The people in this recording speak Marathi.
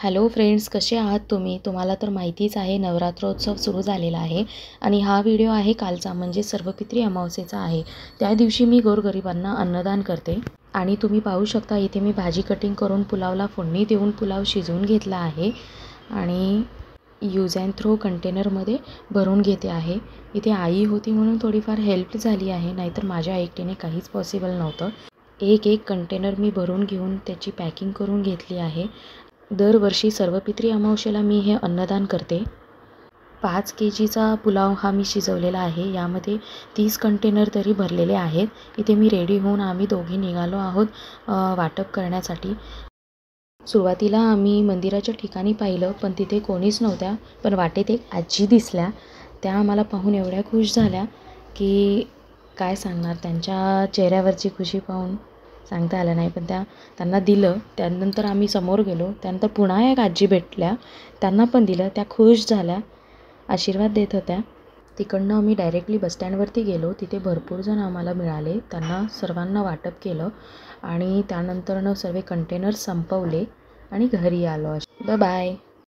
हॅलो फ्रेंड्स, कसे आहात तुम्ही? तुम्हाला तर माहितीच आहे नवरात्रोत्सव सुरू झालेला आहे आणि हा व्हिडिओ आहे कालचा म्हणजे सर्वपित्री अमावस्येचा आहे। त्या दिवशी मी गोरगरिबांना अन्नदान करते आणि तुम्ही पाहू शकता इथे मी भाजी कटिंग करून पुलावला फोडणी देऊन पुलाव शिजवून घेतला आहे आणि यूज अँड थ्रो कंटेनरमध्ये भरून घेते आहे। इथे आई होती म्हणून थोडीफार हेल्प झाली आहे, नाहीतर माझ्या एकटीने काहीच पॉसिबल नव्हतं। एक कंटेनर मी भरून घेऊन त्याची पॅकिंग करून घेतली आहे। दरवर्षी सर्वपित्री अमावस्येला मी हे अन्नदान करते। 5 केजीचा पुलाव हा मी शिजवलेला आहे। यामध्ये 30 कंटेनर तरी भरलेले आहेत। इथे मी रेडी होऊन आम्ही दोघी निघालो आहोत वाटप करण्यासाठी। सुरुवातीला आम्ही मंदिराच्या ठिकाणी पाहिलं पण तिथे कोणीच नव्हत्या, पण वाटेत एक आजी दिसल्या। त्या आम्हाला पाहून एवढ्या खुश झाल्या की काय सांगणार, त्यांच्या चेहऱ्यावरची खुशी पाहून सांगता आलं नाही। पण त्यांना दिलं। त्यानंतर आम्ही समोर गेलो, त्यानंतर पुन्हा एक आजी भेटल्या, त्यांना पण दिलं। त्या खुश झाल्या, आशीर्वाद देत होत्या। तिकडनं आम्ही डायरेक्टली बसस्टँडवरती गेलो। तिथे भरपूर जण आम्हाला मिळाले, त्यांना सर्वांना वाटप केलं आणि त्यानंतरनं सर्व कंटेनर संपवले आणि घरी आलो। Bye bye.